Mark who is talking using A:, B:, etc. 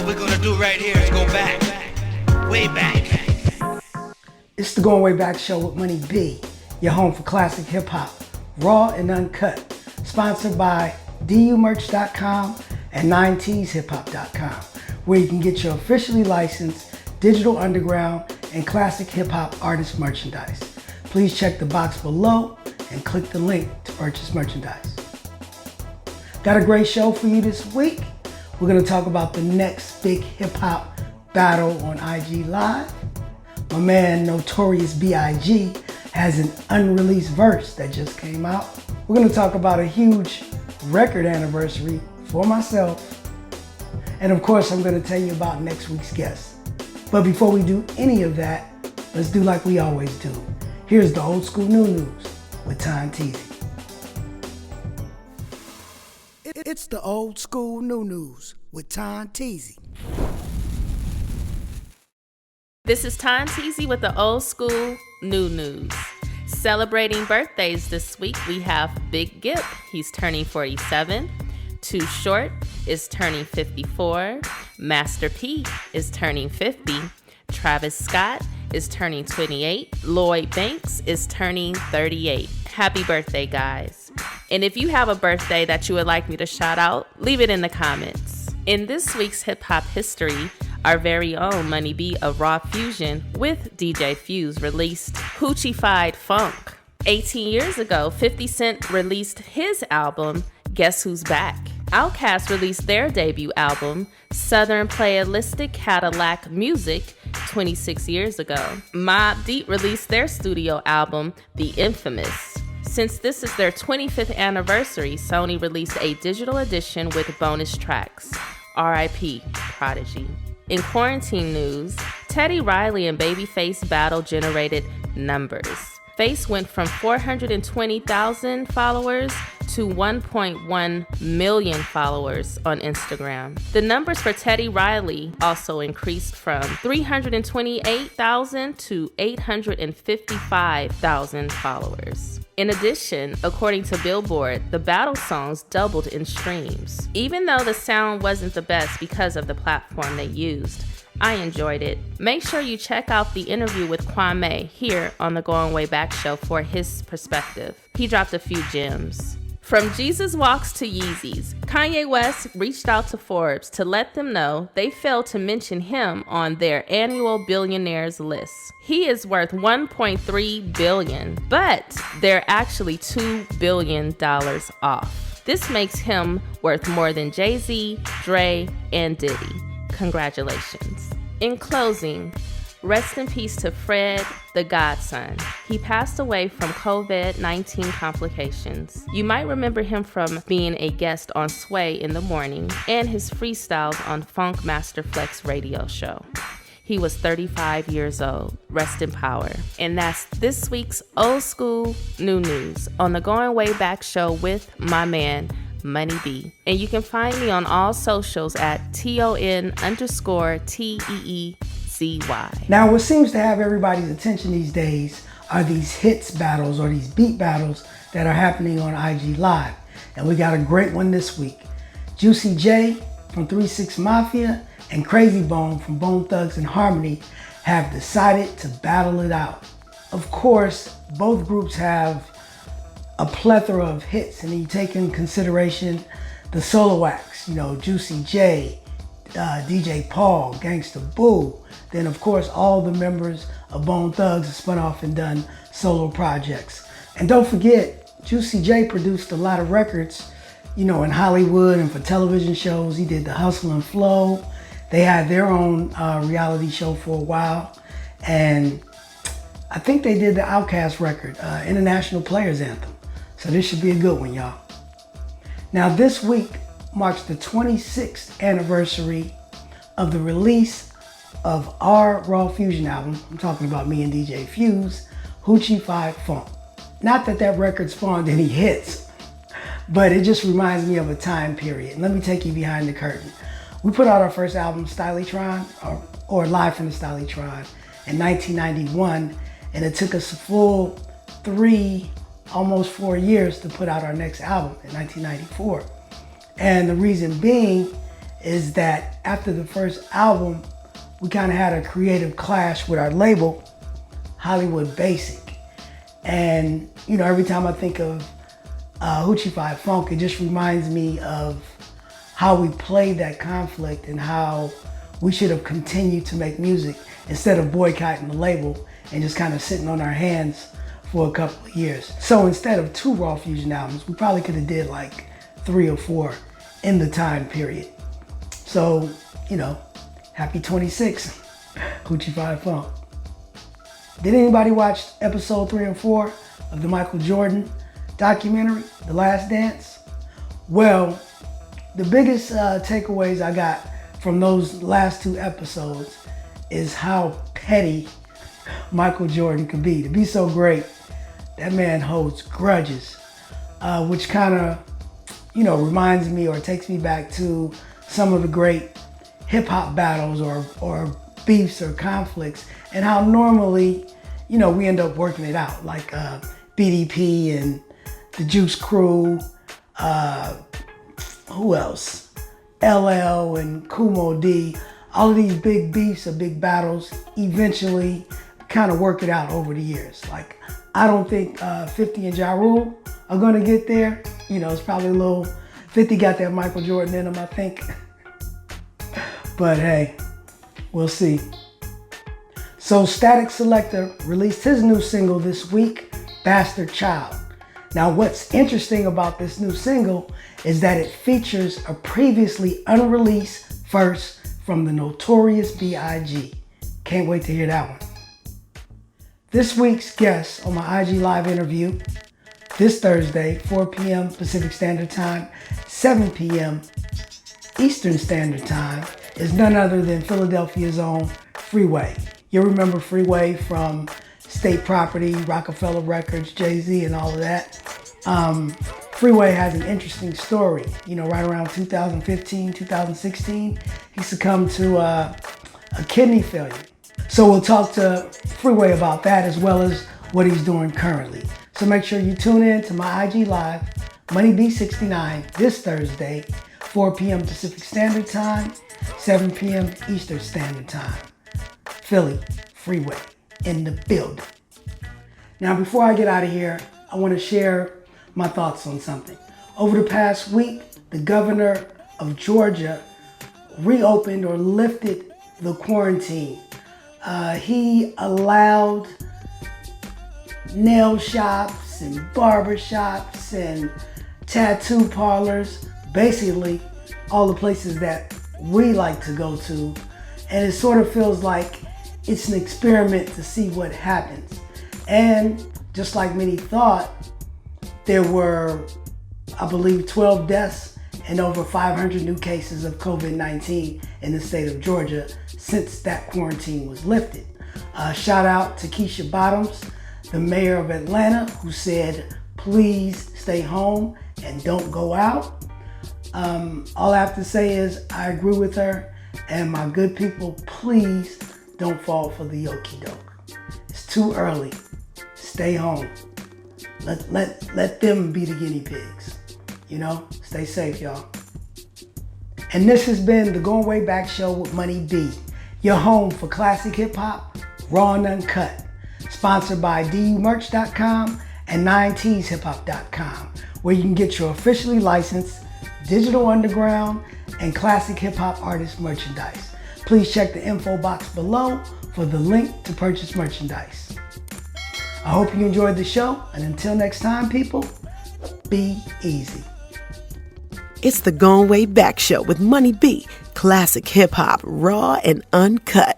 A: we're gonna do right here is go back, way back.
B: It's the Going Way Back show with Money B, your home for classic hip hop, raw and uncut. Sponsored by dumerch.com and 9tshiphop.com, where you can get your officially licensed digital underground and classic hip hop artist merchandise. Please check the box below and click the link to purchase merchandise. Got a great show for you this week. We're gonna talk about the next big hip hop battle on IG Live. My man Notorious B.I.G. has an unreleased verse that just came out. We're gonna talk about a huge record anniversary for myself. And of course, I'm gonna tell you about next week's guest. But before we do any of that, let's do like we always do. Here's the old school new news with Time Teasy. It's the old school new news with Time Teasy.
C: This is Time Teasy with the old school new news. Celebrating birthdays this week, we have Big Gip. He's turning 47. Too Short is turning 54. Master P is turning 50. Travis Scott is turning 28. Lloyd Banks is turning 38. Happy birthday, guys. And if you have a birthday that you would like me to shout out, leave it in the comments. In this week's hip hop history, our very own Money B of Raw Fusion with DJ Fuse released Hoochie-Fied Funk. 18 years ago, 50 Cent released his album, Guess Who's Back? Outkast released their debut album, Southern Playalistic Cadillac Music, 26 years ago. Mobb Deep released their studio album, The Infamous. Since this is their 25th anniversary, Sony released a digital edition with bonus tracks. R.I.P. Prodigy. In quarantine news, Teddy Riley and Babyface battle generated numbers. Face went from 420,000 followers to 1.1 million followers on Instagram. The numbers for Teddy Riley also increased from 328,000 to 855,000 followers. In addition, according to Billboard, the battle songs doubled in streams. Even though the sound wasn't the best because of the platform they used, I enjoyed it. Make sure you check out the interview with Kwame here on the Going Way Back show for his perspective. He dropped a few gems. From Jesus Walks to Yeezys, Kanye West reached out to Forbes to let them know they failed to mention him on their annual billionaires list. He is worth $1.3 billion, but they're actually $2 billion off. This makes him worth more than Jay-Z, Dre, and Diddy. Congratulations. In closing, rest in peace to Fred, the Godson. He passed away from COVID-19 complications. You might remember him from being a guest on Sway in the Morning and his freestyles on Funk Master Flex radio show. He was 35 years old. Rest in power. And that's this week's old school new news on the Going Way Back show with my man, Money B. And you can find me on all socials at TON_TEEZY.
B: Now, what seems to have everybody's attention these days are these hits battles or these beat battles that are happening on IG Live. And we got a great one this week. Juicy J from 3 6 Mafia and Crazy Bone from Bone Thugs and Harmony have decided to battle it out. Of course, both groups have a plethora of hits, and you take in consideration the solo acts, Juicy J, DJ Paul, Gangsta Boo. Then of course all the members of Bone Thugs have spun off and done solo projects. And don't forget, Juicy J produced a lot of records, in Hollywood and for television shows. He did the Hustle and Flow. They had their own reality show for a while. And I think they did the Outkast record, International Players Anthem. So this should be a good one, y'all. Now this week marks the 26th anniversary of the release of our Raw Fusion album. I'm talking about me and DJ Fuse, Hoochie-Fied Funk. Not that that record spawned any hits, but it just reminds me of a time period. Let me take you behind the curtain. We put out our first album, Styletron, or Live from the Styletron, in 1991, and it took us a full almost 4 years to put out our next album in 1994. And the reason being is that after the first album, we kind of had a creative clash with our label, Hollywood Basic. And, every time I think of Hoochie Fi Funk, it just reminds me of how we played that conflict and how we should have continued to make music instead of boycotting the label and just kind of sitting on our hands for a couple of years. So instead of 2 Raw Fusion albums, we probably could have did like 3 or 4 in the time period. So, happy 26, Hoochie Fi Funk. Did anybody watch episode 3 and 4 of the Michael Jordan documentary, The Last Dance? Well, the biggest takeaways I got from those last 2 episodes is how petty Michael Jordan could be. To be so great, that man holds grudges, which kind of, reminds me or takes me back to some of the great hip hop battles or beefs or conflicts, and how normally, we end up working it out, like BDP and the Juice Crew, who else? LL and Kumo D. All of these big beefs or big battles eventually kind of work it out over the years. Like, I don't think 50 and Ja Rule are gonna get there. It's probably a little, 50 got that Michael Jordan in him, I think. But hey, we'll see. So Static Selector released his new single this week, Bastard Child. Now what's interesting about this new single is that it features a previously unreleased verse from the Notorious B.I.G. Can't wait to hear that one. This week's guest on my IG Live interview, this Thursday, 4 p.m. Pacific Standard Time, 7 p.m. Eastern Standard Time, is none other than Philadelphia's own Freeway. You'll remember Freeway from State Property, Rockefeller Records, Jay-Z, and all of that. Freeway has an interesting story. Right around 2015, 2016, he succumbed to a kidney failure. So we'll talk to Freeway about that as well as what he's doing currently. So make sure you tune in to my IG Live, Money B69, this Thursday, 4 p.m. Pacific Standard Time, 7 p.m. Eastern Standard Time. Philly, Freeway, in the building. Now, before I get out of here, I want to share my thoughts on something. Over the past week, the governor of Georgia reopened or lifted the quarantine. He allowed nail shops and barber shops and tattoo parlors, basically all the places that we like to go to. And it sort of feels like it's an experiment to see what happens. And just like many thought, there were, I believe, 12 deaths and over 500 new cases of COVID-19 in the state of Georgia since that quarantine was lifted. Shout out to Keisha Bottoms, the mayor of Atlanta, who said, please stay home and don't go out. All I have to say is I agree with her, and my good people, please don't fall for the okie doke. It's too early. Stay home. Let them be the guinea pigs. Stay safe, y'all. And this has been the Going Way Back Show with Money B, your home for classic hip hop, raw and uncut. Sponsored by DUmerch.com and 9TsHipHop.com, where you can get your officially licensed Digital Underground and classic hip hop artist merchandise. Please check the info box below for the link to purchase merchandise. I hope you enjoyed the show, and until next time, people, be easy.
D: It's the Goin Way Back Show with Money B, classic hip hop, raw and uncut.